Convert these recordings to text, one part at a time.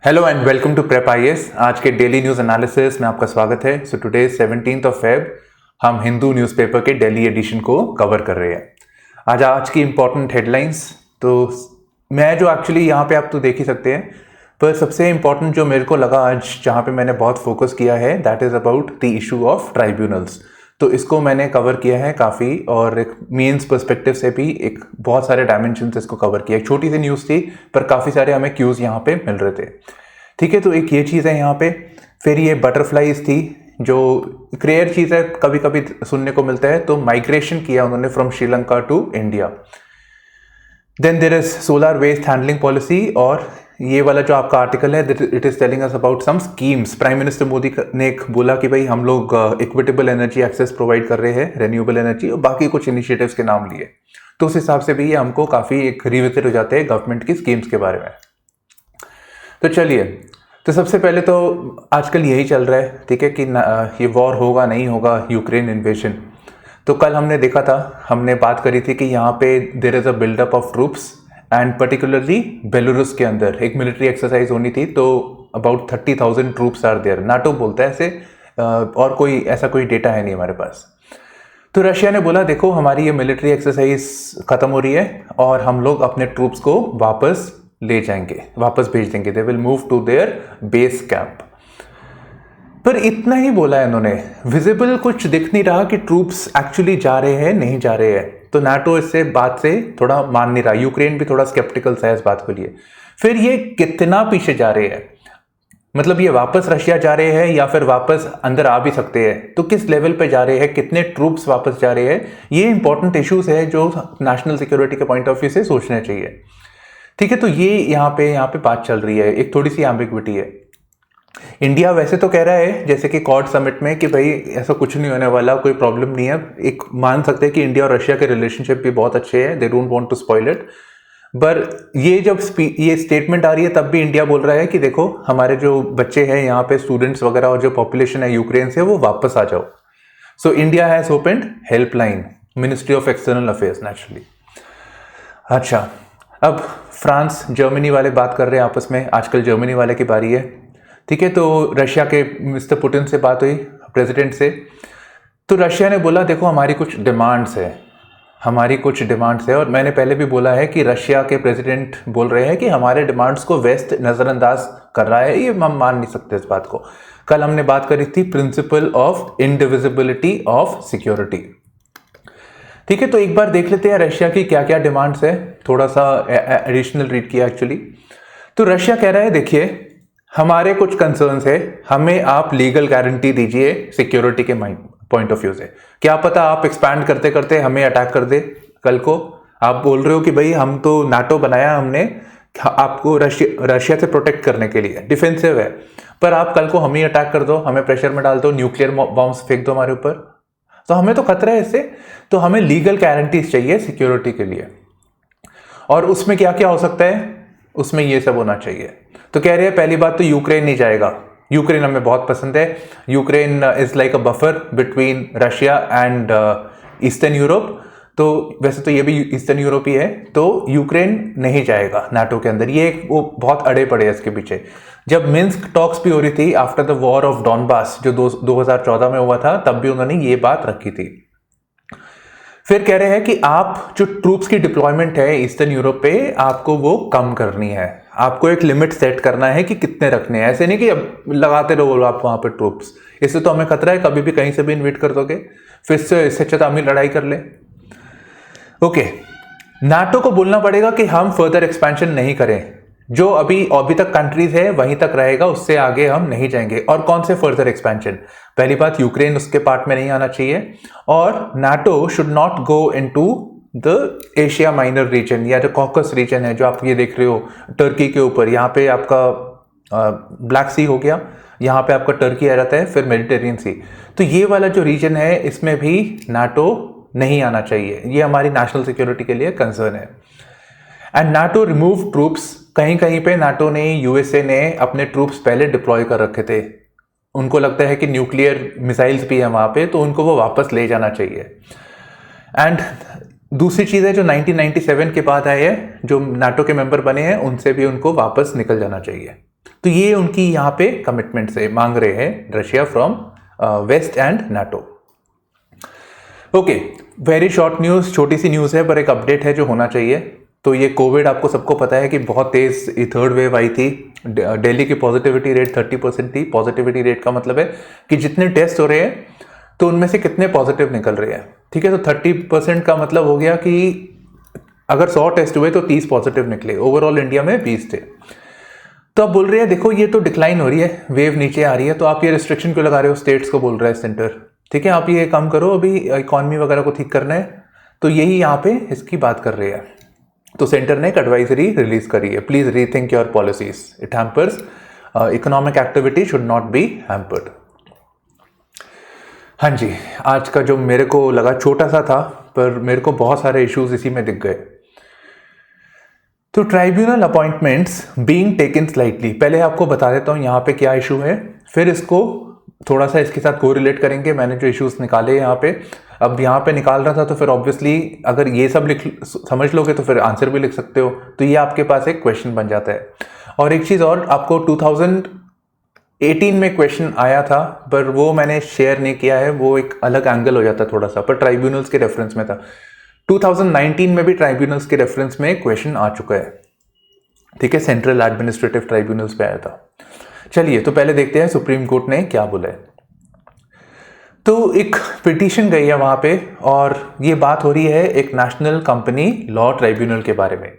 Hello and welcome to prep IAS. आज के daily news analysis में आपका स्वागत है। So today 17th of Feb हम हिंदू न्यूज़पेपर के दिल्ली एडिशन को कवर कर रहे हैं। आज की इंपॉर्टेंट हेडलाइंस तो मैं जो एक्चुअली यहाँ पे आप तो देख ही सकते हैं, पर सबसे इंपॉर्टेंट जो मेरे को लगा आज जहाँ पे मैंने बहुत फोकस किया है that is about the issue of tribunals. तो इसको मैंने कवर किया है काफ़ी, और एक मेंस पर्सपेक्टिव से भी एक बहुत सारे डायमेंशन इसको कवर किया। एक छोटी सी न्यूज़ थी पर काफ़ी सारे हमें क्यूज़ यहाँ पे मिल रहे थे। ठीक है, तो एक ये चीज़ है यहाँ पे। फिर ये बटरफ्लाइज थी जो एक रेयर चीज़ है, कभी कभी सुनने को मिलता है। तो माइग्रेशन किया उन्होंने from Sri Lanka to India. Then there is solar waste handling policy, और ये वाला जो आपका आर्टिकल है it is telling us about some schemes. Prime minister Modi ने एक बोला कि भाई हम लोग इक्विटेबल एनर्जी एक्सेस प्रोवाइड कर रहे हैं, रेन्यूएबल एनर्जी, और बाकी कुछ इनिशिएटिव्स के नाम लिए। तो उस हिसाब से भी ये हमको काफ़ी एक रिविजिट हो जाते हैं गवर्नमेंट की स्कीम्स के बारे में। तो चलिए, तो सबसे पहले तो आजकल यही चल रहा है, ठीक है, कि ये वॉर होगा नहीं होगा, यूक्रेन इन्वेजन। तो कल हमने देखा था, हमने बात करी थी कि यहाँ पे there is a buildup of troops and particularly Belarus के अंदर एक मिलिट्री एक्सरसाइज होनी थी। तो about 30,000 troops are there, NATO बोलता है ऐसे, और कोई ऐसा कोई डेटा है नहीं हमारे पास। तो रशिया ने बोला देखो हमारी ये मिलिट्री एक्सरसाइज खत्म हो रही है और हम लोग अपने ट्रूप्स को वापस ले जाएंगे, वापस भेज देंगे, they will move to their base camp. पर इतना ही बोला है इन्होंने, विजिबल कुछ दिख नहीं रहा कि ट्रूप्स एक्चुअली जा रहे हैं नहीं जा रहे हैं। तो नाटो इससे बात से थोड़ा मान नहीं रहा, यूक्रेन भी थोड़ा स्केप्टिकल सा है इस बात को लिए। फिर ये कितना पीछे जा रहे हैं, मतलब ये वापस रशिया जा रहे हैं या फिर वापस अंदर आ भी सकते हैं, तो किस लेवल पे जा रहे हैं, कितने ट्रूप्स वापस जा रहे हैं, ये इंपॉर्टेंट इश्यूज है जो नेशनल सिक्योरिटी के पॉइंट ऑफ व्यू से सोचना चाहिए। ठीक है, तो ये यहाँ पे बात चल रही है, एक थोड़ी सी एम्बिग्विटी है। इंडिया वैसे तो कह रहा है जैसे कि क्वाड समिट में कि भाई ऐसा कुछ नहीं होने वाला, कोई प्रॉब्लम नहीं है। एक मान सकते हैं कि इंडिया और रशिया के रिलेशनशिप भी बहुत अच्छे हैं, they don't want to spoil it. पर ये जब ये स्टेटमेंट आ रही है तब भी इंडिया बोल रहा है कि देखो हमारे जो बच्चे हैं यहाँ पे, स्टूडेंट्स वगैरह, और जो पॉपुलेशन है यूक्रेन से, वो वापस आ जाओ। So India has opened helpline, ministry of external affairs naturally. अच्छा, अब फ्रांस जर्मनी वाले बात कर रहे हैं आपस में, आजकल जर्मनी वाले की बारी है। ठीक है, तो रशिया के मिस्टर पुतिन से बात हुई, प्रेसिडेंट से। तो रशिया ने बोला देखो हमारी कुछ डिमांड्स है, हमारी कुछ डिमांड्स है, और मैंने पहले भी बोला है कि रशिया के प्रेसिडेंट बोल रहे हैं कि हमारे डिमांड्स को वेस्ट नज़रअंदाज कर रहा है, ये हम मान नहीं सकते इस बात को। कल हमने बात करी थी principle of indivisibility of security. ठीक है, तो एक बार देख लेते हैं रशिया की क्या क्या डिमांड्स है, थोड़ा सा एडिशनल रीड किया एक्चुअली। तो रशिया कह रहा है देखिए हमारे कुछ कंसर्न्स है, हमें आप लीगल गारंटी दीजिए सिक्योरिटी के पॉइंट ऑफ व्यू से। क्या पता आप एक्सपैंड करते करते हमें अटैक कर दे कल को। आप बोल रहे हो कि भाई हम तो नाटो बनाया हमने आपको रशिया से प्रोटेक्ट करने के लिए, डिफेंसिव है, पर आप कल को हमें अटैक कर दो, हमें प्रेशर में डाल दो, न्यूक्लियर बॉम्ब्स फेंक दो हमारे ऊपर, तो हमें तो खतरा है इससे। तो हमें लीगल गारंटीज चाहिए सिक्योरिटी के लिए। और उसमें क्या क्या हो सकता है, उसमें ये सब होना चाहिए। तो कह रहे हैं पहली बात तो यूक्रेन नहीं जाएगा, यूक्रेन हमें बहुत पसंद है। Ukraine is like a buffer between Russia and eastern Europe. तो वैसे तो ये भी ईस्टर्न यूरोप ही है, तो यूक्रेन नहीं जाएगा नाटो के अंदर। ये वो बहुत अड़े पड़े हैं इसके पीछे। जब मिन्स्क टॉक्स भी हो रही थी after the war of Donbas जो 2014 में हुआ था, तब भी उन्होंने ये बात रखी थी। फिर कह रहे हैं कि आप जो ट्रूप्स की डिप्लॉयमेंट है ईस्टर्न यूरोप पे, आपको वो कम करनी है, आपको एक लिमिट सेट करना है कि कितने रखने हैं। ऐसे नहीं कि अब लगाते रहो आप वहां पे ट्रूप्स, इससे तो हमें खतरा है कभी भी कहीं से भी इन्वेट कर दोगे, फिर से इससे अच्छा तो हम ही लड़ाई कर ले। ओके, नाटो को बोलना पड़ेगा कि हम फर्दर एक्सपेंशन नहीं करें, जो अभी तक कंट्रीज है वहीं तक रहेगा, उससे आगे हम नहीं जाएंगे। और कौन से फर्दर एक्सपेंशन, पहली बात यूक्रेन उसके पार्ट में नहीं आना चाहिए, और NATO should not go into the Asia Minor region, या जो कॉकस रीजन है जो आप ये देख रहे हो टर्की के ऊपर, यहाँ पे आपका ब्लैक सी हो गया, यहाँ पे आपका टर्की आ जाता है, फिर मेडिटेरियन सी। तो ये वाला जो रीजन है इसमें भी नाटो नहीं आना चाहिए, ये हमारी नेशनल सिक्योरिटी के लिए कंसर्न है। एंड नाटो रिमूव ट्रूप्स, कहीं कहीं पे नाटो ने, यूएसए ने अपने ट्रूप्स पहले डिप्लॉय कर रखे थे, उनको लगता है कि न्यूक्लियर मिसाइल्स भी है वहां पे, तो उनको वो वापस ले जाना चाहिए। एंड दूसरी चीज है जो 1997 के बाद आए हैं, जो नाटो के मेंबर बने हैं, उनसे भी उनको वापस निकल जाना चाहिए। तो ये उनकी यहाँ पे कमिटमेंट से मांग रहे हैं Russia from west and NATO. Okay, very short news, छोटी सी न्यूज़ है पर एक अपडेट है जो होना चाहिए। तो ये कोविड आपको सबको पता है कि बहुत तेज़ थर्ड वेव आई थी। दिल्ली की पॉजिटिविटी रेट 30% थी। पॉजिटिविटी रेट का मतलब है कि जितने टेस्ट हो रहे हैं तो उनमें से कितने पॉजिटिव निकल रहे हैं। ठीक है, तो 30% का मतलब हो गया कि अगर 100 टेस्ट हुए तो 30 पॉजिटिव निकले। ओवरऑल इंडिया में 20 थे। तो अब बोल रहे हैं देखो ये तो डिक्लाइन हो रही है, वेव नीचे आ रही है, तो आप ये रिस्ट्रिक्शन क्यों लगा रहे हो, स्टेट्स को बोल रहा है सेंटर। ठीक है, आप ये काम करो, अभी इकॉनमी वगैरह को ठीक करना है। तो यही यहाँ पे इसकी बात कर रहे हैं। तो सेंटर ने एक एडवाइजरी रिलीज करी है, please rethink your policies, it hampers economic activity should not be hampered. हाँ जी, आज का जो मेरे को लगा छोटा सा था पर मेरे को बहुत सारे इश्यूज इसी में दिख गए। तो tribunal appointments being taken slightly, पहले आपको बता देता हूँ यहाँ पे क्या इशू है, फिर इसको थोड़ा सा इसके साथ कोरिलेट करेंगे। मैंने जो इश्यूज निकाले यहाँ पे, अब यहाँ पे निकाल रहा था तो फिर ऑब्वियसली अगर ये सब समझ लोगे तो फिर आंसर भी लिख सकते हो, तो ये आपके पास एक क्वेश्चन बन जाता है। और एक चीज़ और, आपको 2018 में क्वेश्चन आया था पर वो मैंने शेयर नहीं किया है, वो एक अलग एंगल हो जाता थोड़ा सा, पर ट्राइब्यूनल्स के रेफरेंस में था। 2019 में भी ट्राइब्यूनल्स के रेफरेंस में क्वेश्चन आ चुका है। ठीक है, सेंट्रल एडमिनिस्ट्रेटिव ट्राइब्यूनल्स पे आया था। चलिए तो पहले देखते हैं सुप्रीम कोर्ट ने क्या बोला है। तो एक पिटीशन गई है वहां पे और ये बात हो रही है एक नेशनल कंपनी लॉ ट्राइब्यूनल के बारे में।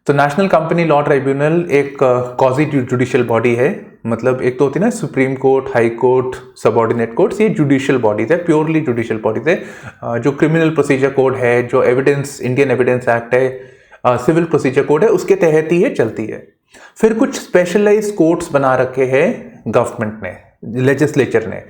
तो नेशनल कंपनी लॉ ट्राइब्यूनल एक क्वाजी जुडिशियल बॉडी है, मतलब एक तो होती है ना supreme court, high court, subordinate courts, ये जुडिशियल बॉडीज है, प्योरली जुडिशियल बॉडीज है। जो क्रिमिनल प्रोसीजर कोड है, जो एविडेंस, इंडियन एविडेंस एक्ट है, सिविल प्रोसीजर कोड है, उसके तहत ही ये चलती है। फिर कुछ स्पेशलाइज्ड कोर्ट्स बना रखे हैं गवर्नमेंट ने, लेजिस्लेचर ने,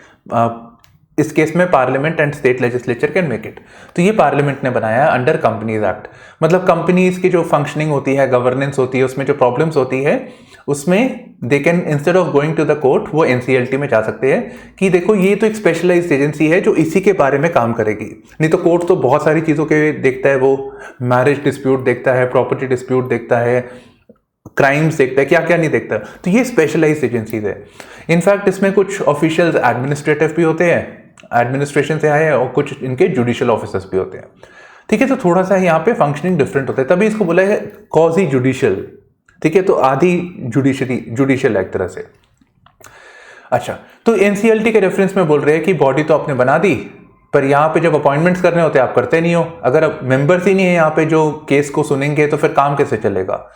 इस केस में parliament and state legislature can make it. तो ये पार्लियामेंट ने बनाया है अंडर कंपनीज एक्ट। मतलब कंपनीज की जो फंक्शनिंग होती है, गवर्नेंस होती है, उसमें जो प्रॉब्लम्स होती है, उसमें they can instead of going to the court वो एनसीएलटी में जा सकते हैं कि देखो ये तो एक स्पेशलाइज्ड एजेंसी है जो इसी के बारे में काम करेगी। नहीं तो कोर्ट तो बहुत सारी चीज़ों के देखता है, वो मैरिज डिस्प्यूट देखता है, प्रॉपर्टी डिस्प्यूट देखता है, क्राइम्स देखता है, क्या क्या नहीं देखता। तो ये स्पेशलाइज्ड एजेंसीज है। इनफैक्ट इसमें कुछ ऑफिशियल्स एडमिनिस्ट्रेटिव भी होते हैं, एडमिनिस्ट्रेशन से आए हैं, और कुछ इनके जुडिशियल ऑफिसर्स भी होते हैं। ठीक है, तो थोड़ा सा यहाँ पे फंक्शनिंग डिफरेंट होता है, तभी इसको बोला है क्वाजी जुडिशियल। ठीक है, तो आधी जुडिशियल एक तरह से। अच्छा, तो एनसीएलटी के रेफरेंस में बोल रहे हैं कि बॉडी तो आपने बना दी, पर यहाँ पे जब अपॉइंटमेंट्स करने होते हैं आप करते नहीं हो। अगर मेंबर्स ही नहीं है यहाँ पे जो केस को सुनेंगे तो फिर काम कैसे चलेगा।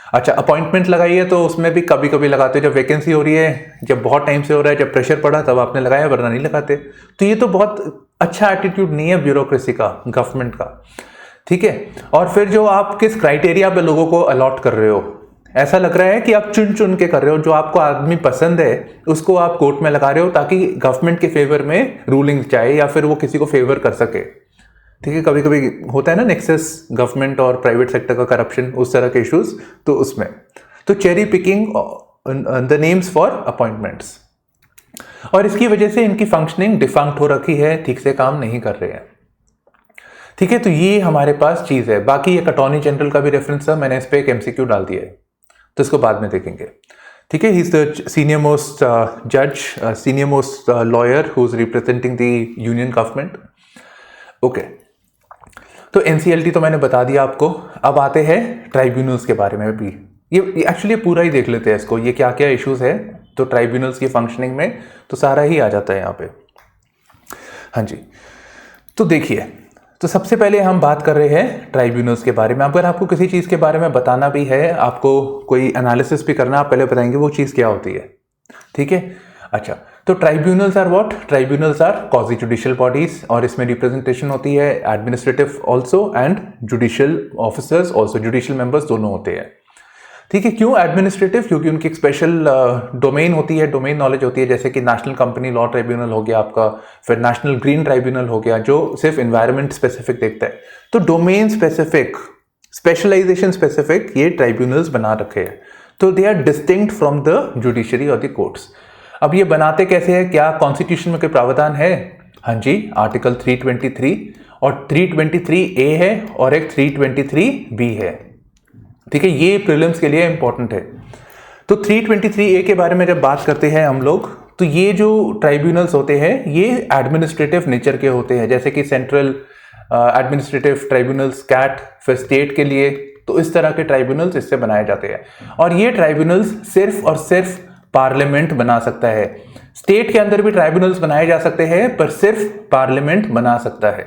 अच्छा, अपॉइंटमेंट लगाई है तो उसमें भी कभी कभी लगाते हो जब वैकेंसी हो रही है, जब बहुत टाइम से हो रहा है, जब प्रेशर पड़ा तब आपने लगाया, वरना नहीं लगाते। तो ये तो बहुत अच्छा एटीट्यूड नहीं है ब्यूरोक्रेसी का, गवर्नमेंट का। ठीक है, और फिर जो आप किस क्राइटेरिया पे लोगों को अलॉट कर रहे हो, ऐसा लग रहा है कि आप चुन चुन के कर रहे हो, जो आपको आदमी पसंद है उसको आप कोर्ट में लगा रहे हो ताकि गवर्नमेंट के फेवर में रूलिंग जाए या फिर वो किसी को फेवर कर सके। ठीक है, कभी कभी होता है ना नेक्सस गवर्नमेंट और प्राइवेट सेक्टर का करप्शन, उस तरह के इश्यूज, तो उसमें तो cherry picking the names for appointments, और इसकी वजह से इनकी फंक्शनिंग डिफंक्ट हो रखी है, ठीक से काम नहीं कर रहे हैं। ठीक है, तो ये हमारे पास चीज है। बाकी एक अटॉर्नी जनरल का भी रेफरेंस था, मैंने इस पर एक एमसीक्यू डाल दिया है, तो इसको बाद में देखेंगे। ठीक है, he is the senior most जज, senior most lawyer who is representing the union government. Okay, तो एनसीएलटी तो मैंने बता दिया आपको। अब आते हैं ट्राइब्यूनल्स के बारे में भी। ये एक्चुअली पूरा ही देख लेते हैं इसको, ये क्या क्या इश्यूज है तो ट्राइब्यूनल्स की फंक्शनिंग में, तो सारा ही आ जाता है यहाँ पे। हाँ जी, तो देखिए, तो सबसे पहले हम बात कर रहे हैं ट्राइब्यूनल्स के बारे में। अगर आपको किसी चीज़ के बारे में बताना भी है, आपको कोई एनालिसिस भी करना, आप पहले बताएंगे वो चीज़ क्या होती है। ठीक है, अच्छा, तो tribunals are what? Tribunals are quasi judicial bodies, और इसमें रिप्रेजेंटेशन होती है administrative also and judicial officers also, judicial members दोनों होते हैं। ठीक है, क्यों एडमिनिस्ट्रेटिव? क्योंकि उनकी एक स्पेशल डोमेन होती है, डोमेन नॉलेज होती है, जैसे कि नेशनल कंपनी लॉ ट्राइब्यूनल हो गया आपका, फिर नेशनल ग्रीन ट्राइब्यूनल हो गया जो सिर्फ एनवायरनमेंट स्पेसिफिक देखता है। तो डोमेन स्पेसिफिक, स्पेशलाइजेशन स्पेसिफिक ये ट्राइब्यूनल्स बना रखे हैं, तो they are distinct from the judiciary और द कोर्ट्स। अब ये बनाते कैसे हैं? क्या कॉन्स्टिट्यूशन में कोई प्रावधान है? हाँ जी, आर्टिकल 323 और 323A है और एक 323B है। ठीक है, ये प्रीलिम्स के लिए इंपॉर्टेंट है। तो 323A के बारे में जब बात करते हैं हम लोग, तो ये जो ट्राइब्यूनल्स होते हैं ये एडमिनिस्ट्रेटिव नेचर के होते हैं, जैसे कि सेंट्रल एडमिनिस्ट्रेटिव ट्राइब्यूनल्स कैट फिर स्टेट के लिए, तो इस तरह के ट्राइब्यूनल्स इससे बनाए जाते हैं। और ये ट्राइब्यूनल्स सिर्फ और सिर्फ पार्लियामेंट बना सकता है। स्टेट के अंदर भी ट्राइब्यूनल्स बनाए जा सकते हैं पर सिर्फ पार्लियामेंट बना सकता है।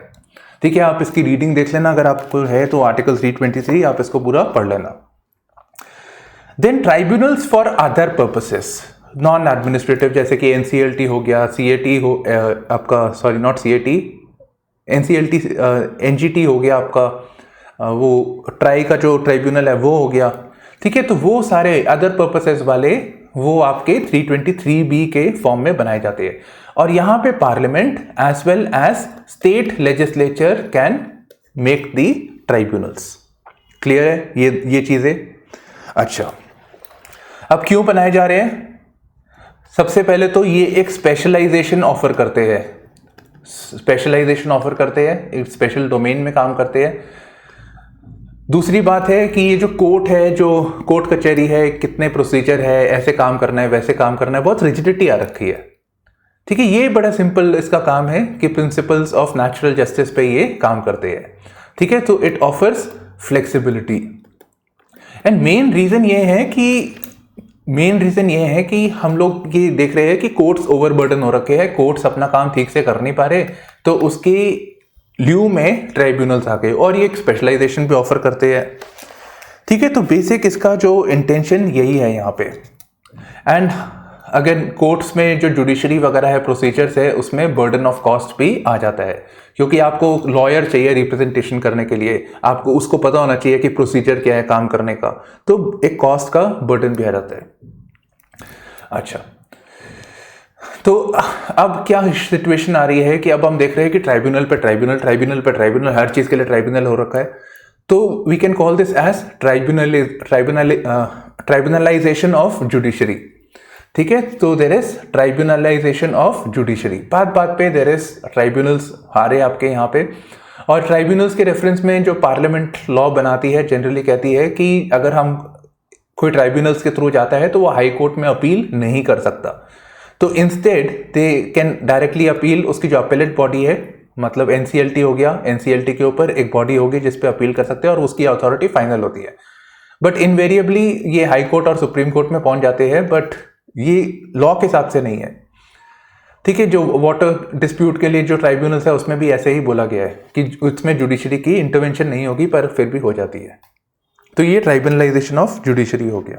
ठीक है, आप इसकी रीडिंग देख लेना अगर आपको है तो, आर्टिकल 323 आप इसको पूरा पढ़ लेना। Then tribunals for other purposes non administrative, जैसे कि एनसीएलटी हो गया, सीएटी हो आपका, sorry not CAT, NCLT NGT हो गया आपका, वो ट्राई का जो ट्राइब्यूनल है वो हो गया। ठीक है, तो वो सारे अदर पर्पसेस वाले वो आपके 323B के फॉर्म में बनाए जाते हैं। और यहां पे parliament as well as state legislature can make the tribunals. Clear है ये चीजें? अच्छा, अब क्यों बनाए जा रहे हैं? सबसे पहले तो ये एक स्पेशलाइजेशन ऑफर करते हैं, एक स्पेशल डोमेन में काम करते हैं। दूसरी बात है कि ये जो कोर्ट है, जो कोर्ट कचहरी है, कितने प्रोसीजर है, ऐसे काम करना है वैसे काम करना है, बहुत रिजिडिटी आ रखी है। ठीक है, ये बड़ा सिंपल इसका काम है कि प्रिंसिपल्स ऑफ नेचुरल जस्टिस पे ये काम करते हैं। ठीक है, तो it offers flexibility. And main reason ये है कि हम लोग ये देख रहे हैं कि कोर्ट्स ओवरबर्डन हो रखे हैं, कोर्ट्स अपना काम ठीक से कर नहीं पा रहे, तो उसकी ल्यू में ट्राइब्यूनल्स आ गए और ये एक स्पेशलाइजेशन भी ऑफर करते हैं। ठीक है, तो बेसिक इसका जो इंटेंशन यही है यहाँ पे। एंड अगर कोर्ट्स में जो जुडिशरी वगैरह है, प्रोसीजर्स है, उसमें बर्डन ऑफ कॉस्ट भी आ जाता है, क्योंकि आपको लॉयर चाहिए रिप्रेजेंटेशन करने के लिए, आपको उसको पता होना चाहिए कि प्रोसीजर क्या है काम करने का, तो एक कॉस्ट का बर्डन भी आ जाता है। अच्छा, तो अब क्या सिचुएशन आ रही है कि अब हम देख रहे हैं कि ट्राइब्यूनल पे ट्राइब्यूनल, हर चीज के लिए ट्राइब्यूनल हो रखा है, तो we can call this as tribunalization of judiciary. ठीक है, तो there is tribunalization of judiciary, बात बात पे देर इज ट्राइब्यूनल्स आ रहे हैं आपके यहाँ पे। और ट्राइब्यूनल्स के रेफरेंस में जो पार्लियामेंट लॉ बनाती है जनरली कहती है कि अगर हम कोई ट्राइब्यूनल्स के थ्रू जाता है तो वो हाई कोर्ट में अपील नहीं कर सकता, तो instead they can directly appeal. उसकी जो अपीलेट बॉडी है, मतलब एनसीएलटी हो गया, एनसीएलटी के ऊपर एक बॉडी होगी जिस पे अपील कर सकते हैं और उसकी अथॉरिटी फाइनल होती है। बट इनवेरिएबली ये हाई कोर्ट और सुप्रीम कोर्ट में पहुंच जाते हैं, बट ये लॉ के हिसाब से नहीं है। ठीक है, जो वाटर डिस्प्यूट के लिए जो ट्राइब्यूनल्स है उसमें भी ऐसे ही बोला गया है कि उसमें जुडिशरी की इंटरवेंशन नहीं होगी, पर फिर भी हो जाती है। तो ये ट्राइब्यूनलाइजेशन ऑफ जुडिशरी हो गया।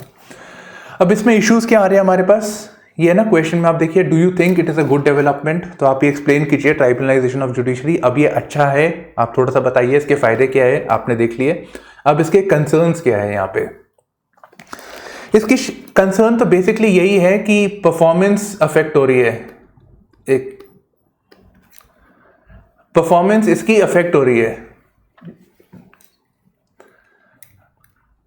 अब इसमें इश्यूज क्या आ रहे हैं हमारे पास, ये ना क्वेश्चन में आप देखिए, do you think it is a good development? तो आप ये एक्सप्लेन कीजिए ट्राइब्यूनलाइजेशन ऑफ जुडिशरी। अब ये अच्छा है, आप थोड़ा सा बताइए इसके फायदे क्या है, आपने देख लिए, अब इसके कंसर्न्स क्या है। यहाँ पे इसकी कंसर्न तो बेसिकली यही है कि परफॉर्मेंस अफेक्ट हो रही है, एक परफॉर्मेंस इसकी अफेक्ट हो रही है,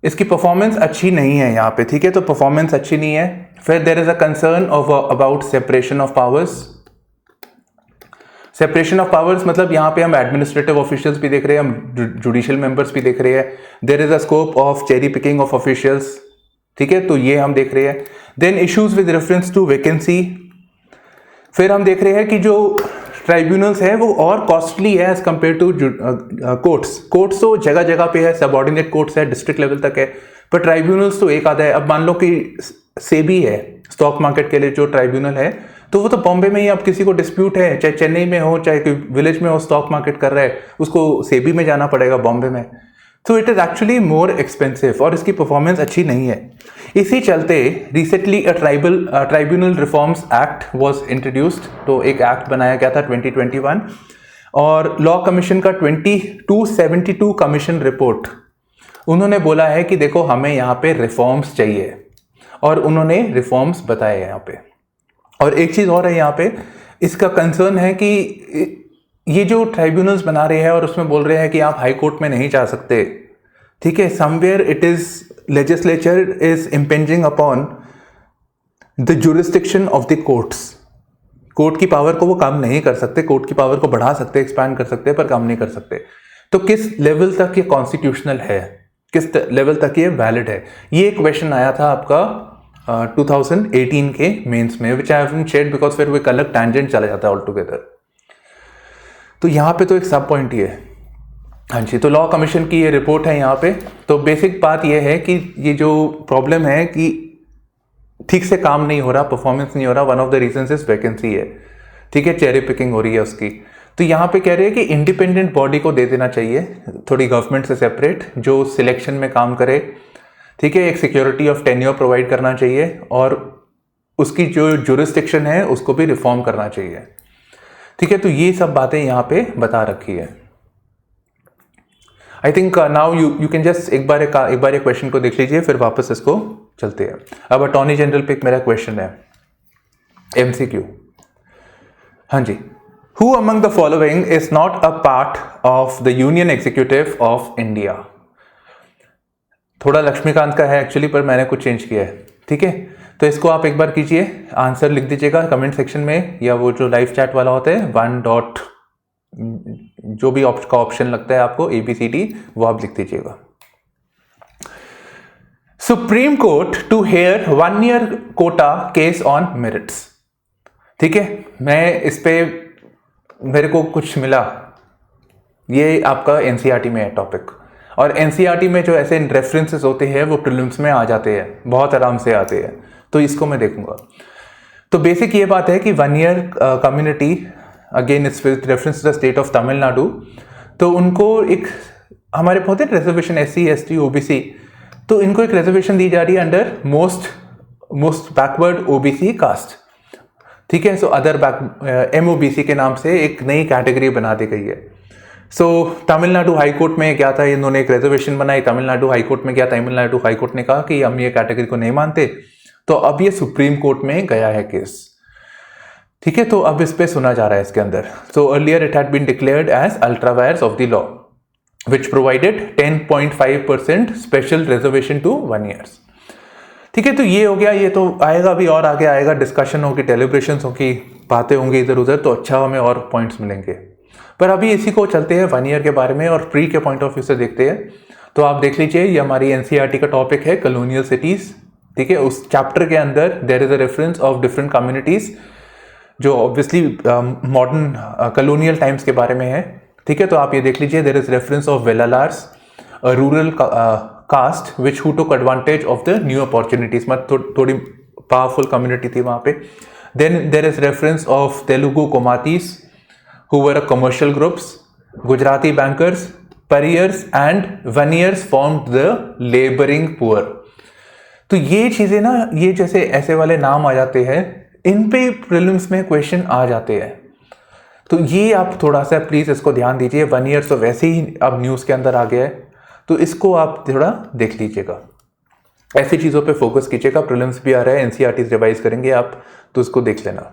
इसकी परफॉर्मेंस अच्छी नहीं है यहाँ पे। ठीक है, तो परफॉर्मेंस अच्छी नहीं है। फिर there is a concern about separation of powers. Separation of powers मतलब यहाँ पे हम एडमिनिस्ट्रेटिव ऑफिशियल्स भी देख रहे हैं, हम जुडिशियल मेंबर्स भी देख रहे हैं। There is a scope of cherry picking of officials. ठीक है, तो ये हम देख रहे हैं। Then issues with reference to vacancy. फिर हम देख रहे हैं कि जो ट्राइब्यूनल्स है वो और कॉस्टली है as compare to courts. Courts तो जगह जगह पे है, सबऑर्डिनेट कोर्ट्स है, डिस्ट्रिक्ट लेवल तक है, पर ट्राइब्यूनल्स तो एक आधा है। अब मान लो कि सेबी है, स्टॉक मार्केट के लिए जो ट्राइब्यूनल है, तो वो तो बॉम्बे में ही, अब किसी को डिस्प्यूट है, चाहे चेन्नई में हो चाहे कोई विलेज में हो, स्टॉक मार्केट कर रहा है, उसको सेबी में जाना पड़ेगा बॉम्बे में। तो it is actually more expensive और इसकी परफॉर्मेंस अच्छी नहीं है। इसी चलते recently tribunal reforms act was introduced. तो एक एक्ट बनाया गया था 2021 और लॉ कमीशन का 2272 कमीशन रिपोर्ट, उन्होंने बोला है कि देखो हमें यहाँ पे रिफॉर्म्स चाहिए और उन्होंने रिफॉर्म्स बताए यहाँ पे। और एक चीज और है यहाँ पे, इसका कंसर्न है कि ये जो ट्राइब्यूनल्स बना रहे हैं और उसमें बोल रहे हैं कि आप हाई कोर्ट में नहीं जा सकते। ठीक है, somewhere it is legislature is impinging upon the jurisdiction of the courts. Court की पावर को वो काम नहीं कर सकते, कोर्ट की पावर को बढ़ा सकते, एक्सपैंड कर सकते, पर काम नहीं कर सकते। तो किस लेवल तक ये कॉन्स्टिट्यूशनल है, किस लेवल तक ये वैलिड है, ये क्वेश्चन आया था आपका 2018 के मेंस में, विच आई हैवंट शेयर्ड बिकॉज फिर वो एक अलग टैंजेंट चला जाता है ऑल टुगेदर। तो यहाँ पे तो एक सब पॉइंट ही है। हाँ जी, तो लॉ कमीशन की ये रिपोर्ट है यहाँ पे। तो बेसिक बात ये है कि ये जो प्रॉब्लम है कि ठीक से काम नहीं हो रहा, परफॉर्मेंस नहीं हो रहा, one of the reasons is vacancy है, ठीक है, चेरी पिकिंग हो रही है उसकी। तो यहाँ पे कह रहे हैं कि इंडिपेंडेंट बॉडी को दे देना चाहिए, थोड़ी गवर्नमेंट से सेपरेट, जो सिलेक्शन में काम करे, ठीक है, एक सिक्योरिटी ऑफ टेन्योर प्रोवाइड करना चाहिए और उसकी जो जुरिस्डिक्शन है उसको भी रिफॉर्म करना चाहिए, ठीक है। तो ये सब बातें यहाँ पे बता रखी है। I think now you can just एक बार ये क्वेश्चन को देख लीजिए, फिर वापस इसको चलते हैं। अब अटॉर्नी जनरल पे मेरा क्वेश्चन है, एमसीक्यू। हाँ जी, who among the following is not a part of the union executive of India. थोड़ा लक्ष्मीकांत का है एक्चुअली, पर मैंने कुछ चेंज किया है, ठीक है। तो इसको आप एक बार कीजिए, आंसर लिख दीजिएगा कमेंट सेक्शन में, या वो जो लाइव चैट वाला होता है 1 डॉट जो भी का ऑप्शन लगता है आपको ABCD, वो आप लिख दीजिएगा। सुप्रीम कोर्ट टू हेयर 1 ईयर कोटा केस ऑन मेरिट्स, ठीक है। मैं इस पे मेरे को कुछ मिला, ये आपका NCERT में है टॉपिक, और NCERT में जो ऐसे रेफरेंसेस होते हैं वो प्रीलिम्स में आ जाते हैं, बहुत आराम से आते हैं, तो इसको मैं देखूंगा। तो बेसिक ये बात है कि 1 year community, again it's with reference to the state of Tamil Nadu, तो उनको एक, हमारे बहुत रिजर्वेशन SC ST OBC, तो इनको एक रिजर्वेशन दी जा रही है under most backward OBC caste, ठीक है। सो अदर MOBC के नाम से एक नई कैटेगरी बना दी गई है। सो तमिलनाडु हाई कोर्ट में क्या था, इन्होंने एक रिजर्वेशन बनाई, तमिलनाडु हाई कोर्ट में गया, तमिलनाडु हाई कोर्ट ने कहा कि हम ये कैटेगरी को नहीं मानते, तो अब ये सुप्रीम कोर्ट में गया है केस, ठीक है। तो अब इस पे सुना जा रहा है इसके अंदर। So earlier it had been declared as ultra vires of the law which provided 10.5% special reservation to 1 ईयर्स, ठीक है। तो ये हो गया, ये तो आएगा अभी और आगे आएगा, डिस्कशन होगी, डेलिब्रेशंस होगी, बातें होंगी इधर उधर, तो अच्छा हमें और पॉइंट्स मिलेंगे। पर अभी इसी को चलते हैं 1 ईयर के बारे में और प्री के पॉइंट ऑफ व्यू से देखते हैं। तो आप देख लीजिए, ये हमारी NCERT का टॉपिक है कॉलोनियल सिटीज, ठीक है। उस चैप्टर के अंदर there is a reference of different communities जो ऑब्वियसली मॉडर्न कॉलोनियल टाइम्स के बारे में है, ठीक है। तो आप ये देख लीजिए, there is reference of Vellalars, a rural caste which who took advantage of the new opportunities, मतलब थोड़ी पावरफुल कम्युनिटी थी वहां पे। Then there is reference of Telugu Komatis who were a commercial groups, Gujarati bankers, pariers and veneers formed the laboring poor। तो ये चीजें ना, ये जैसे ऐसे वाले नाम आ जाते हैं, इन पे प्रीलिम्स में क्वेश्चन आ जाते हैं, तो ये आप थोड़ा सा प्लीज इसको ध्यान दीजिए। 1 ईयर तो वैसे ही अब न्यूज के अंदर आ गया है, तो इसको आप थोड़ा देख लीजिएगा, ऐसी चीजों पे फोकस कीजिएगा। प्रीलिम्स भी आ रहा है, NCERT रिवाइज करेंगे आप, तो उसको देख लेना।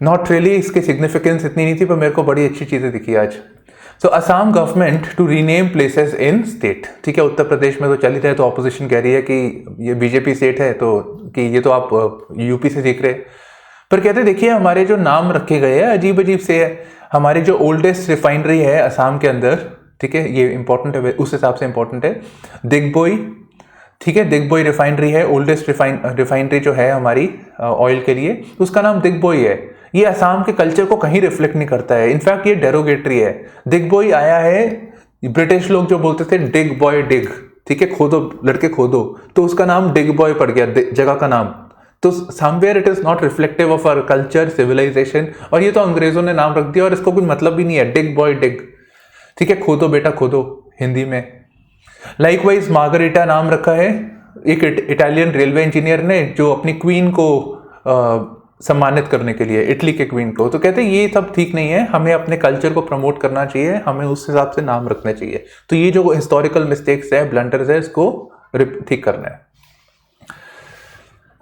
नॉट रियली इसकी सिग्निफिकेंस इतनी नहीं थी, पर मेरे को बड़ी अच्छी चीजें दिखी आज। So Assam government to rename places in state, ठीक है। उत्तर प्रदेश में तो चल ही रहा है, तो ऑपोजिशन कह रही है कि ये BJP स्टेट है, तो कि ये तो आप UP से सीख रहे, पर कहते देखिए हमारे जो नाम रखे गए हैं अजीब अजीब से है। हमारी जो ओल्डेस्ट रिफाइनरी है असम के अंदर, ठीक है, ये इंपॉर्टेंट है, उस हिसाब से इंपॉर्टेंट है, दिग्बोई, ठीक है, दिग्बोई रिफाइनरी है, ओल्डेस्ट रिफाइनरी जो है हमारी ऑयल के लिए, उसका नाम दिग्बोई है। ये असम के कल्चर को कहीं रिफ्लेक्ट नहीं करता है, इनफैक्ट ये डेरोगेटरी है। दिग्बोई आया है, ब्रिटिश लोग जो बोलते थे डिग बॉय डिग, ठीक है, खोदो लड़के खोदो, तो उसका नाम डिग बॉय पड़ गया जगह का नाम। तो somewhere it is not reflective of our culture civilization, और ये तो अंग्रेजों ने नाम रख दिया और इसको कुछ मतलब भी नहीं है, डिग बॉय डिग, ठीक है, खोदो बेटा खोदो हिंदी में। लाइकवाइज मार्गरीटा नाम रखा है एक इटालियन रेलवे इंजीनियर ने, जो अपनी क्वीन को सम्मानित करने के लिए, इटली के क्वीन को। तो कहते हैं ये सब ठीक नहीं है, हमें अपने कल्चर को प्रमोट करना चाहिए, हमें उस हिसाब से नाम रखने चाहिए। तो ये जो हिस्टोरिकल मिस्टेक्स है, ब्लंडर्स है, इसको ठीक करना है।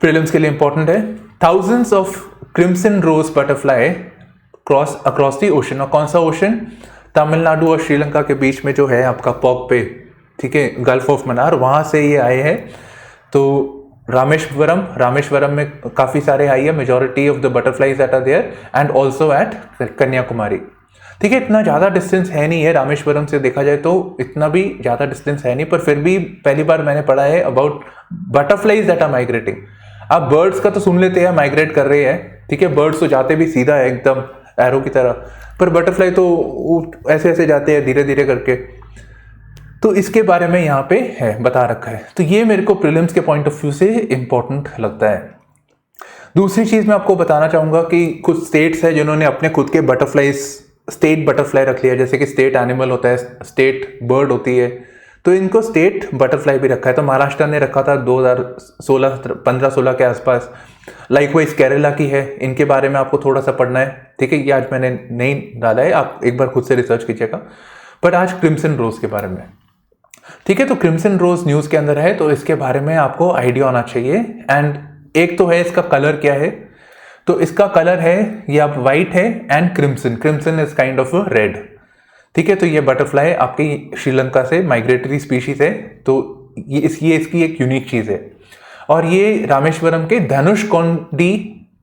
प्रीलिम्स के लिए इंपॉर्टेंट है, thousands of crimson rose butterfly across the ocean. और कौन सा ओशन? तमिलनाडु और श्रीलंका के बीच में जो है आपका पॉक पे, ठीक है, गल्फ ऑफ मन्नार, वहां से ये आए हैं। तो रामेश्वरम में काफी सारे आई है, majority of the butterflies that are there, and also at Kanyakumari. ठीक है, इतना ज़्यादा डिस्टेंस है नहीं है रामेश्वरम से, देखा जाए तो इतना भी ज़्यादा डिस्टेंस है नहीं, पर फिर भी पहली बार मैंने पढ़ा है about butterflies that are migrating. आप बर्ड्स का तो सुन लेते हैं माइग्रेट कर रहे हैं, ठीक है, बर्ड्स तो जाते भी सीधा है एकदम एरो की तरह, पर बटरफ्लाई तो ऐसे ऐसे जाते हैं धीरे धीरे करके। तो इसके बारे में यहाँ पे है बता रखा है, तो ये मेरे को प्रीलिम्स के पॉइंट ऑफ व्यू से इंपॉर्टेंट लगता है। दूसरी चीज मैं आपको बताना चाहूंगा कि कुछ स्टेट्स है जिन्होंने अपने खुद के बटरफ्लाईज स्टेट बटरफ्लाई रख लिया, जैसे कि स्टेट एनिमल होता है, स्टेट बर्ड होती है, तो इनको स्टेट बटरफ्लाई भी रखा है। तो महाराष्ट्र ने रखा था 2016 15-16 के आसपास। लाइकवाइज केरला की है, इनके बारे में आपको थोड़ा सा पढ़ना है, ठीक है, ये आज मैंने नहीं डाला है, आप एक बार खुद से रिसर्च कीजिएगा। बट आज क्रिम्सन रोज के बारे में, ठीक है, तो क्रिम्सन रोज न्यूज के अंदर है, तो इसके बारे में आपको आइडिया होना चाहिए। एंड एक तो है इसका कलर क्या है, तो इसका कलर है ये आप व्हाइट है and crimson, crimson is kind of red, ठीक है। तो ये बटरफ्लाई आपकी श्रीलंका से माइग्रेटरी स्पीशीज है, तो ये इसकी एक यूनिक चीज है। और ये रामेश्वरम के धनुषकोडी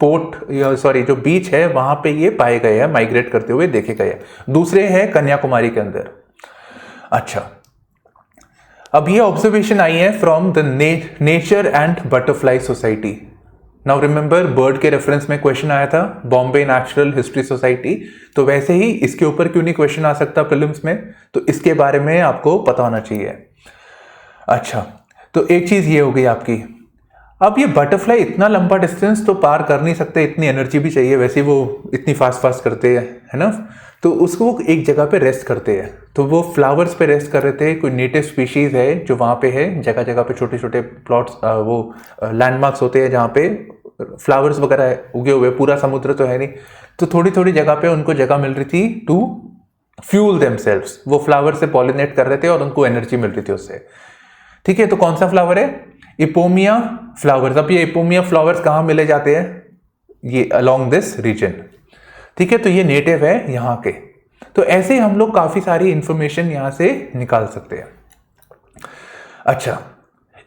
पोर्ट सॉरी जो बीच है वहां पे ये पाए गए हैं, माइग्रेट करते हुए देखे गए हैं। दूसरे हैं कन्याकुमारी के अंदर। अच्छा, अब ये ऑब्जर्वेशन आई है from the nature and butterfly society. Now remember bird के रेफरेंस में क्वेश्चन आया था बॉम्बे नेचुरल हिस्ट्री सोसाइटी, तो वैसे ही इसके ऊपर क्यों नहीं क्वेश्चन आ सकता प्रीलिम्स में, तो इसके बारे में आपको पता होना चाहिए। अच्छा, तो एक चीज ये हो गई आपकी। अब ये बटरफ्लाई इतना लंबा डिस्टेंस तो पार कर नहीं सकते, इतनी एनर्जी भी चाहिए, वैसे वो इतनी फास्ट करते हैं, है ना, तो उसको वो एक जगह पे रेस्ट करते हैं। तो वो फ्लावर्स पे रेस्ट कर रहे थे, कोई नेटिव स्पीशीज है जो वहाँ पे है, जगह जगह पे छोटे छोटे प्लॉट्स वो लैंडमार्क्स होते हैं जहाँ पे फ्लावर्स वगैरह उगे हुए, पूरा समुद्र तो है नहीं, तो थोड़ी थोड़ी जगह पे उनको जगह मिल रही थी टू फ्यूल देमसेल्व्स, वो फ्लावर से पॉलिनेट कर रहे थे और उनको एनर्जी मिल रही थी उससे, ठीक है। तो कौन सा फ्लावर है, इपोमिया फ्लावर्स। अब ये इपोमिया फ्लावर्स कहाँ मिले जाते हैं, ये अलोंग दिस रीजन, ठीक है, तो ये नेटिव है यहाँ के। तो ऐसे हम लोग काफी सारी इंफॉर्मेशन यहाँ से निकाल सकते हैं। अच्छा,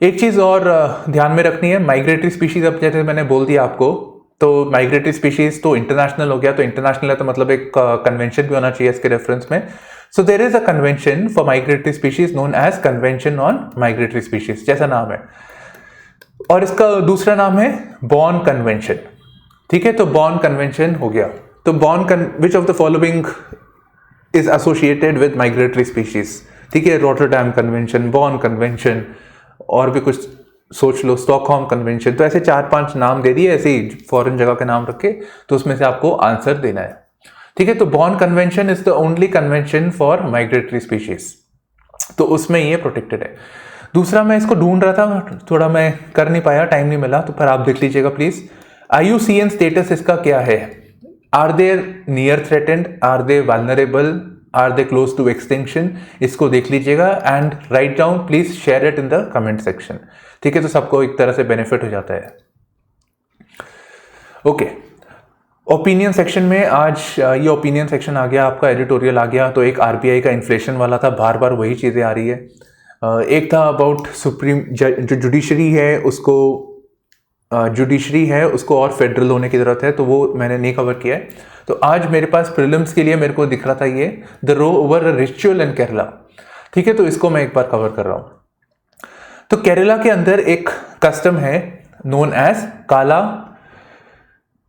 एक चीज और ध्यान में रखनी है, माइग्रेटरी स्पीशीज, अब जैसे मैंने बोल दिया आपको, तो माइग्रेटरी स्पीशीज तो इंटरनेशनल हो गया, तो इंटरनेशनल है तो मतलब एक कन्वेंशन भी होना चाहिए इसके रेफरेंस में। So there is a convention for migratory species known as convention on migratory species, जैसा नाम है, और इसका दूसरा नाम है बॉर्न कन्वेंशन, ठीक है। तो बॉर्न कन्वेंशन हो गया, तो which of the following is associated with migratory species, ठीक है, रॉटरडैम कन्वेंशन, बॉर्न कन्वेंशन, और भी कुछ सोच लो, स्टॉकहोम कन्वेंशन, तो ऐसे 4-5 नाम दे दिए, ऐसे ही फॉरेन जगह के नाम रखे, तो उसमें से आपको आंसर देना है, ठीक है। तो born convention is the only convention for migratory species, तो उसमें ये प्रोटेक्टेड है। दूसरा मैं इसको ढूंढ रहा था, थोड़ा मैं कर नहीं पाया, टाइम नहीं मिला, तो फिर आप देख लीजिएगा प्लीज। IUCN स्टेटस इसका क्या है, are they near threatened, are they vulnerable, are they close to extinction, इसको देख लीजिएगा and write down, please share it in the comment section, ठीक है, तो सबको एक तरह से बेनिफिट हो जाता है। ओके, ओपिनियन सेक्शन में आज ये ओपिनियन सेक्शन आ गया, आपका एडिटोरियल आ गया, तो एक RBI का इन्फ्लेशन वाला था, बार बार वही चीजें आ रही है। एक था अबाउट सुप्रीम जो जुडिशरी है उसको और फेडरल होने की जरूरत है, तो वो मैंने नहीं कवर किया है। तो आज मेरे पास प्रीलिम्स के लिए मेरे को दिख रहा था ये द रो ओवर रिचुअल इन केरला, ठीक है, तो इसको मैं एक बार कवर कर रहा हूं। तो केरला के अंदर एक कस्टम है नोन एज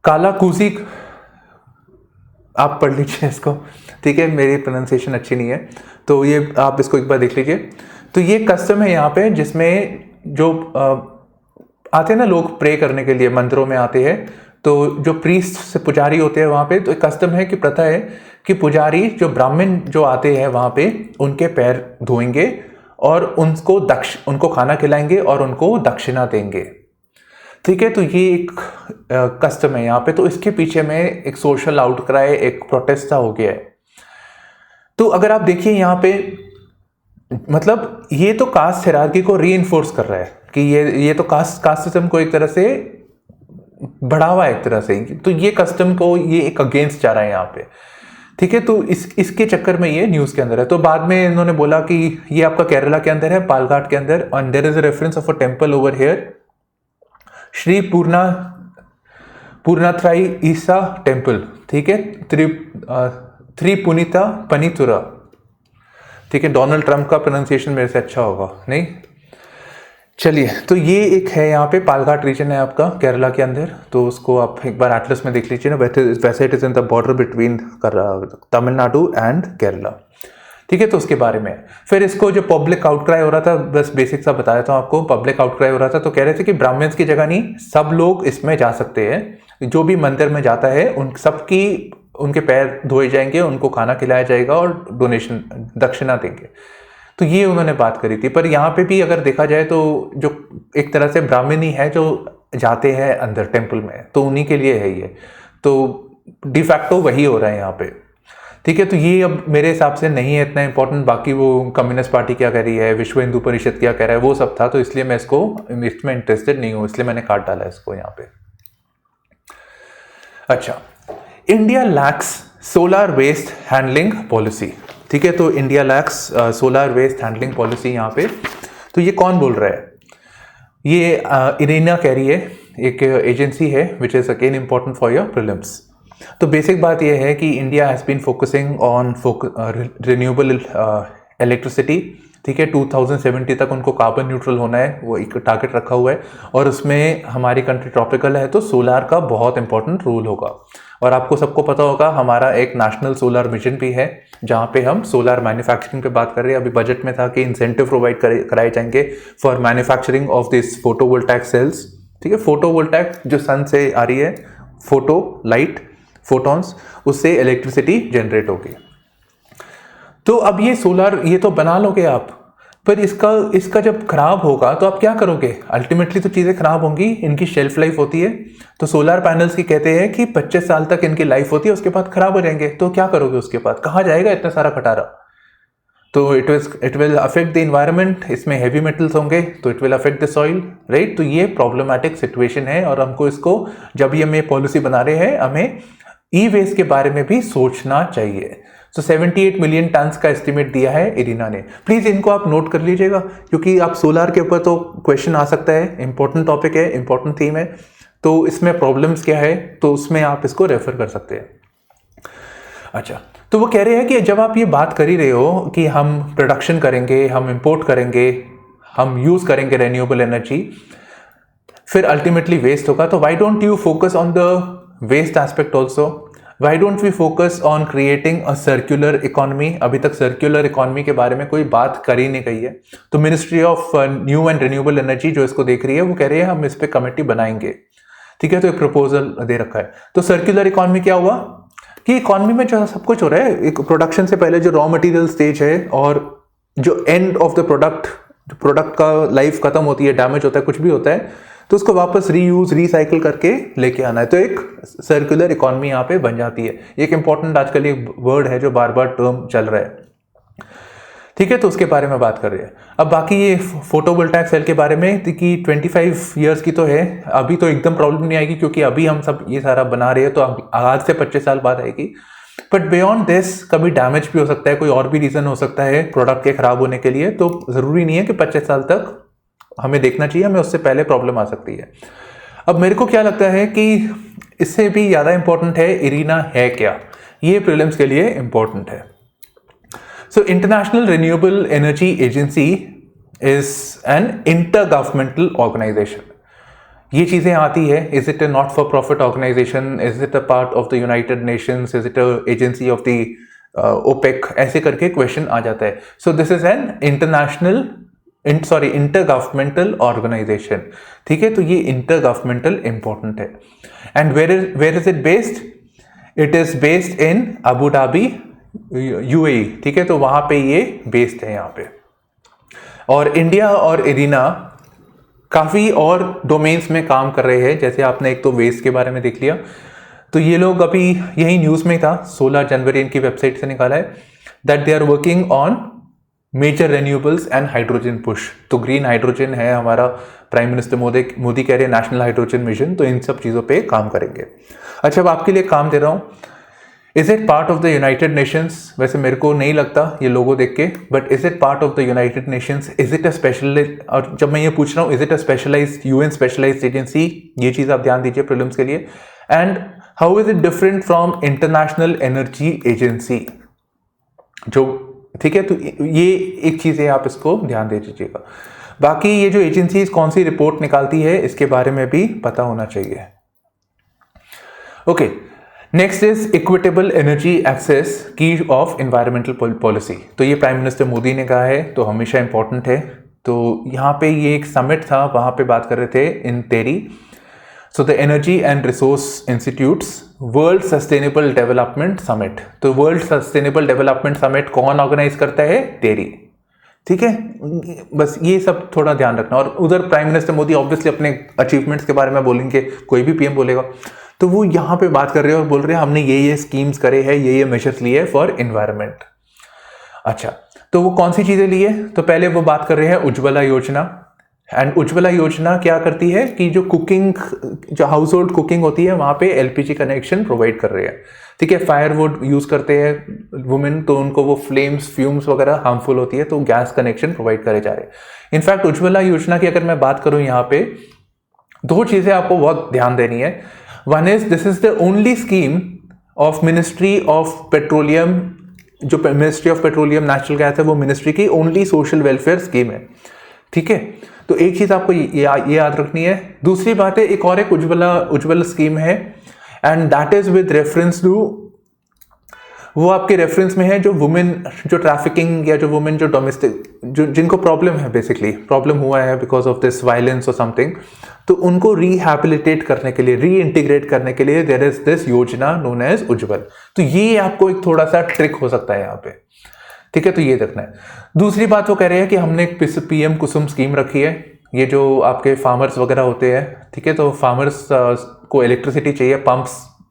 काला कूजी, आप पढ़ लीजिए इसको, ठीक है, मेरी प्रोनाउंसिएशन अच्छी नहीं है, तो ये आप इसको एक बार देख लीजिए। तो ये कस्टम है यहाँ पे, जिसमें जो आते हैं ना लोग प्रे करने के लिए, मंदिरों में आते हैं, तो जो प्रीस्ट से पुजारी होते हैं वहाँ पे, तो एक कस्टम है कि प्रथा है कि पुजारी जो ब्राह्मण जो आते हैं वहाँ पे उनके पैर धोएंगे और उनको खाना खिलाएंगे और उनको दक्षिणा देंगे, ठीक है। तो ये एक कस्टम है यहाँ पे, तो इसके पीछे में एक सोशल आउटक्राई, एक प्रोटेस्ट हो गया है। तो अगर आप देखिए यहाँ पे, मतलब ये तो कास्ट हायरार्की को रीइंफोर्स कर रहा है कि ये तो कास्टिज्म को एक तरह से बढ़ावा है एक तरह से, तो ये कस्टम को ये एक अगेंस्ट जा रहा है यहाँ पे, ठीक है। तो इसके चक्कर में ये न्यूज के अंदर है। तो बाद में इन्होंने बोला कि ये आपका केरला के अंदर है, पालघाट के अंदर, and there is a reference of a temple over here, Shri Poornathrayeesa temple, ठीक है, त्रिपुनिता पनितुरा, ठीक है, डोनाल्ड ट्रंप का प्रोनाउंसिएशन मेरे से अच्छा होगा नहीं। चलिए, तो ये एक है यहाँ पे पालघाट रीजन है आपका केरला के अंदर, तो उसको आप एक बार एटलस में देख लीजिए ना। वैसे it is in the border between Tamil Nadu and Kerala, ठीक है। तो उसके बारे में फिर इसको जो पब्लिक आउटक्राई हो रहा था, बस बेसिक सा बता देता हूँ आपको। पब्लिक आउटक्राई हो रहा था तो कह रहे थे कि ब्राह्मण्स की जगह नहीं, सब लोग इसमें जा सकते हैं, जो भी मंदिर में जाता है उन सबकी उनके पैर धोए जाएंगे, उनको खाना खिलाया जाएगा और डोनेशन दक्षिणा देंगे। तो ये उन्होंने बात करी थी। पर यहाँ पे भी अगर देखा जाए तो जो एक तरह से ब्राह्मण ही है जो जाते हैं अंदर टेम्पल में, तो उन्हीं के लिए है ये, तो डिफैक्टो वही हो रहा है यहाँ पे, ठीक है। तो ये अब मेरे हिसाब से नहीं है इतना इंपॉर्टेंट। बाकी वो कम्युनिस्ट पार्टी क्या कह रही है, विश्व हिंदू परिषद क्या कह रहा है, वो सब था, तो इसलिए मैं इसमें इंटरेस्टेड नहीं हूँ, इसलिए मैंने काट डाला इसको यहाँ पे। अच्छा, India lacks solar waste handling policy, ठीक है। तो India lacks solar waste handling policy यहाँ पे, तो ये कौन बोल रहा है? ये इरीना कह रही है, एक एजेंसी है which is again important for your prelims. तो बेसिक बात यह है कि India has been focusing on renewable electricity, ठीक है। 2070 तक उनको कार्बन न्यूट्रल होना है, वो एक टारगेट रखा हुआ है, और उसमें हमारी कंट्री ट्रॉपिकल है तो सोलार का बहुत इंपॉर्टेंट रोल होगा। और आपको सबको पता होगा हमारा एक नेशनल सोलर मिशन भी है, जहाँ पे हम सोलर मैन्युफैक्चरिंग पे बात कर रहे हैं। अभी बजट में था कि इंसेंटिव प्रोवाइड कराए जाएंगे for manufacturing of this photovoltaic cells, ठीक है। फोटोवोल्टाइक जो सन से आ रही है, फोटो लाइट, फोटॉन्स, उससे इलेक्ट्रिसिटी जनरेट होगी। तो अब ये सोलर ये तो बना लोगे आप, पर इसका जब खराब होगा तो आप क्या करोगे? अल्टीमेटली तो चीज़ें खराब होंगी, इनकी शेल्फ लाइफ होती है। तो सोलर पैनल्स की कहते हैं कि 25 साल तक इनकी लाइफ होती है, उसके बाद खराब हो जाएंगे। तो क्या करोगे उसके बाद? कहाँ जाएगा इतना सारा खटारा? तो it will affect the environment, इसमें हैवी मेटल्स होंगे तो it will affect the soil, right. तो ये प्रॉब्लमैटिक सिचुएशन है, और हमको इसको जब ये हमें पॉलिसी बना रहे हैं, हमें ई वेस्ट के बारे में भी सोचना चाहिए। तो 78 मिलियन टन्स का एस्टिमेट दिया है इरीना ने। प्लीज इनको आप नोट कर लीजिएगा, क्योंकि आप सोलार के ऊपर तो क्वेश्चन आ सकता है, इंपॉर्टेंट टॉपिक है, इंपॉर्टेंट थीम है। तो इसमें प्रॉब्लम्स क्या है, तो उसमें आप इसको रेफर कर सकते हैं। अच्छा, तो वो कह रहे हैं कि जब आप ये बात कर ही रहे हो कि हम प्रोडक्शन करेंगे, हम इंपोर्ट करेंगे, हम यूज करेंगे रेन्यूएबल एनर्जी, फिर अल्टीमेटली वेस्ट होगा, तो why don't you focus on the waste aspect also? Why don't we focus on creating a circular economy? अभी तक सर्कुलर इकोनॉमी के बारे में कोई बात कर ही नहीं गई है। तो ministry of new and renewable energy जो इसको देख रही है, वो कह रही है हम इस पे कमेटी बनाएंगे, ठीक है। तो एक प्रपोजल दे रखा है। तो सर्कुलर इकोनॉमी क्या हुआ कि इकोनॉमी में जो सब कुछ हो रहा है, एक प्रोडक्शन से पहले जो रॉ मटेरियल स्टेज है और जो एंड ऑफ द प्रोडक्ट का लाइफ खत्म होती है, डैमेज होता है, कुछ भी होता है, तो उसको वापस रीयूज रिसाइकिल करके लेके आना है। तो एक सर्कुलर इकोनॉमी यहाँ पे बन जाती है। एक इंपॉर्टेंट आजकल एक वर्ड है जो बार बार टर्म चल रहा है, ठीक है। तो उसके बारे में बात कर रहे हैं। अब बाकी ये फोटोवोल्टाइक सेल के बारे में कि 25 ईयर्स की तो है, अभी तो एकदम प्रॉब्लम नहीं आएगी क्योंकि अभी हम सब ये सारा बना रहे हैं, तो आज से 25 साल बाद आएगी। बट बियॉन्ड दिस कभी डैमेज भी हो सकता है, कोई और भी रीजन हो सकता है प्रोडक्ट के खराब होने के लिए। तो जरूरी नहीं है कि 25 साल तक हमें देखना चाहिए, हमें उससे पहले प्रॉब्लम आ सकती है। अब मेरे को क्या लगता है कि इससे भी ज़्यादा इंपॉर्टेंट है इरीना है क्या, ये प्रीलिम्स के लिए इंपॉर्टेंट है। So international renewable energy agency is an intergovernmental organization. ये चीज़ें आती है, is it a not for profit organization, is it a part of the United Nations, is it a agency of the OPEC, ऐसे करके question आ जाता है। So this is an intergovernmental organization, ठीक है। तो ये इंटर गवर्नमेंटल इंपॉर्टेंट है। And where is it based? It is based in Abu Dhabi, UAE, ठीक है। तो वहां पे ये बेस्ड है यहाँ पे। और इंडिया और इरीना काफी और डोमेन्स में काम कर रहे हैं, जैसे आपने एक तो वेस्ट के बारे में देख लिया। तो ये लोग अभी यही न्यूज में था, 16 जनवरी इनकी वेबसाइट से निकाला है, that they are working on major renewables and hydrogen push. तो ग्रीन हाइड्रोजन है हमारा, प्राइम मिनिस्टर मोदी कह रहे हैं नेशनल हाइड्रोजन मिशन, तो इन सब चीज़ों पे काम करेंगे। अच्छा, अब आपके लिए काम दे रहा हूँ, is it part of the United Nations? वैसे मेरे को नहीं लगता ये लोगो देख के, but is it part of the United Nations? Is it a specialize, और जब मैं ये पूछ रहा हूँ is it a specialized UN specialized agency, ये चीज़ आप ध्यान दीजिए प्रीलिम्स के लिए। And how is it different from International Energy Agency, जो ठीक है। तो ये एक चीज है, आप इसको ध्यान दे दीजिएगा। बाकी ये जो एजेंसीज कौन सी रिपोर्ट निकालती है इसके बारे में भी पता होना चाहिए। Okay, next is equitable energy access key of environmental policy. तो ये प्राइम मिनिस्टर मोदी ने कहा है, तो हमेशा इंपॉर्टेंट है। तो यहाँ पे ये एक समिट था, वहां पे बात कर रहे थे in TERI. So the energy and resource institutes world sustainable development summit. तो वर्ल्ड सस्टेनेबल डेवलपमेंट समिट कौन ऑर्गेनाइज करता है? टेरी, ठीक है। बस ये सब थोड़ा ध्यान रखना। और उधर प्राइम मिनिस्टर मोदी ऑब्वियसली अपने अचीवमेंट्स के बारे में बोलेंगे, कोई भी पीएम बोलेगा, तो वो यहाँ पे बात कर रहे हैं और बोल रहे हैं हमने ये स्कीम्स करे हैं, ये मेजर्स लिए फॉर एनवायरमेंट। अच्छा, तो वो कौन सी चीजें लिए? तो पहले वो बात कर रहे हैं उज्ज्वला योजना। एंड उज्ज्वला योजना क्या करती है कि जो कुकिंग, जो हाउस होल्ड कुकिंग होती है वहां पे एलपीजी कनेक्शन प्रोवाइड कर रहे हैं, ठीक है। फायरवुड यूज करते हैं वुमेन, तो उनको वो फ्यूम्स वगैरह हार्मफुल होती है, तो गैस कनेक्शन प्रोवाइड करे जा रहे हैं। इनफैक्ट उज्ज्वला योजना की अगर मैं बात करूं, यहाँ पे दो चीजें आपको बहुत ध्यान देनी है। One is this is the only scheme of ministry of petroleum, जो ministry of petroleum natural gas है वो मिनिस्ट्री की ओनली सोशल वेलफेयर स्कीम है, ठीक है। तो एक चीज आपको ये याद रखनी है। दूसरी बात है, एक और एक उज्ज्वला स्कीम है, and that is with reference to, वो आपके रेफरेंस में है जो वुमेन, जो ट्रैफिकिंग या जो वुमेन जो डोमेस्टिक, जो जिनको प्रॉब्लम है, बेसिकली प्रॉब्लम हुआ है बिकॉज ऑफ दिस वायलेंस और समथिंग, तो उनको रिहैबिलिटेट करने के लिए, री इंटीग्रेट करने के लिए देयर इज दिस योजना नोन एज उज्ज्वल। तो ये आपको एक थोड़ा सा ट्रिक हो सकता है यहाँ पे, ठीक है। तो ये देखना है। दूसरी बात वो कह रहे हैं कि हमने एक पीएम कुसुम स्कीम रखी है, ये जो आपके फार्मर्स वगैरह होते हैं, ठीक है। तो फार्मर्स को इलेक्ट्रिसिटी चाहिए,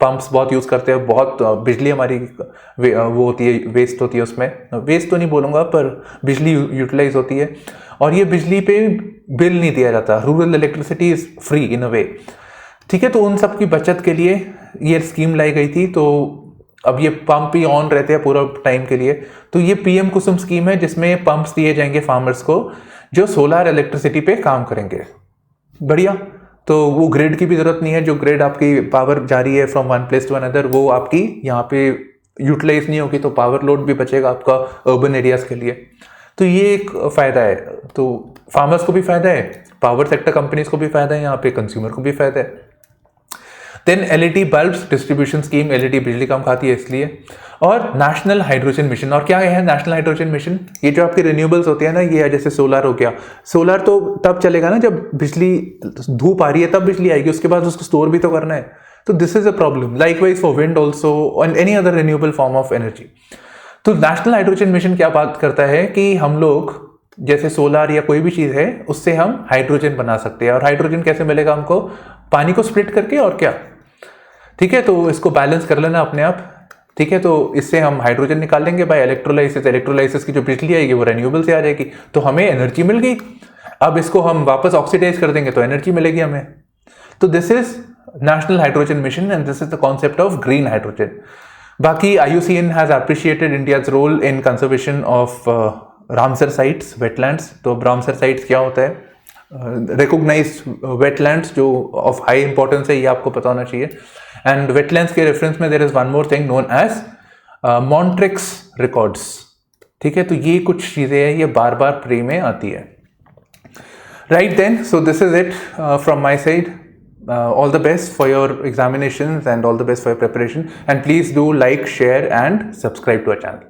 पंप्स बहुत यूज करते हैं, बहुत बिजली हमारी वो होती है, वेस्ट होती है, उसमें वेस्ट तो नहीं बोलूंगा पर बिजली यूटिलाइज होती है, और ये बिजली पे बिल नहीं दिया जाता। Rural electricity is free in a way, ठीक है। तो उन सब की बचत के लिए ये स्कीम लाई गई थी। तो अब ये पंप ही ऑन रहते हैं पूरा टाइम के लिए। तो ये पीएम कुसुम स्कीम है जिसमें पंप्स दिए जाएंगे फार्मर्स को जो सोलर इलेक्ट्रिसिटी पे काम करेंगे। बढ़िया। तो वो ग्रिड की भी जरूरत नहीं है, जो ग्रिड आपकी पावर जा रही है from one place to another, वो आपकी यहाँ पे यूटिलाइज नहीं होगी, तो पावर लोड भी बचेगा आपका अर्बन एरियाज के लिए। तो ये एक फायदा है। तो फार्मर्स को भी फायदा है, पावर सेक्टर कंपनीज को भी फायदा है, यहाँ पे कंज्यूमर को भी फायदा है। Then LED bulbs distribution scheme, LED बिजली कम खाती है इसलिए। और नेशनल हाइड्रोजन मिशन। और क्या है नेशनल हाइड्रोजन मिशन? ये जो आपके रिन्यूएबल्स होते हैं ना, ये जैसे सोलर हो गया, सोलर तो तब चलेगा ना जब बिजली, धूप आ रही है तब बिजली आएगी, उसके बाद उसको स्टोर भी तो करना है। तो this is a problem. Likewise for wind also and any other renewable form of energy. तो नेशनल हाइड्रोजन मिशन क्या बात करता है कि हम लोग जैसे सोलर या कोई भी चीज है उससे हम हाइड्रोजन बना सकते हैं। और हाइड्रोजन कैसे मिलेगा हमको? पानी को स्प्लिट करके, और क्या, ठीक है। तो इसको बैलेंस कर लेना अपने आप, ठीक है। तो इससे हम हाइड्रोजन निकाल लेंगे बाय इलेक्ट्रोलाइसिस। इलेक्ट्रोलाइसिस की जो बिजली आएगी वो रिन्यूएबल से आ जाएगी, तो हमें एनर्जी मिल गई। अब इसको हम वापस ऑक्सीडाइज कर देंगे तो एनर्जी मिलेगी हमें। तो this is National Hydrogen Mission and this is the concept of green hydrogen. बाकी IUCN has appreciated India's role in conservation of Ramsar sites, wetlands. तो रामसर साइट्स क्या होता है? रिकॉग्नाइज्ड वेटलैंड्स जो ऑफ हाई इंपॉर्टेंस है, ये आपको पता होना चाहिए। एंड वेटलैंड्स के रेफरेंस में there is one more thing known as Montreux records, ठीक है। तो ये कुछ चीजें हैं, ये बार बार प्री में आती है। Right then, so this is it from my side. All the best for your examinations and all the best for your preparation, and please do like, share and subscribe to our channel.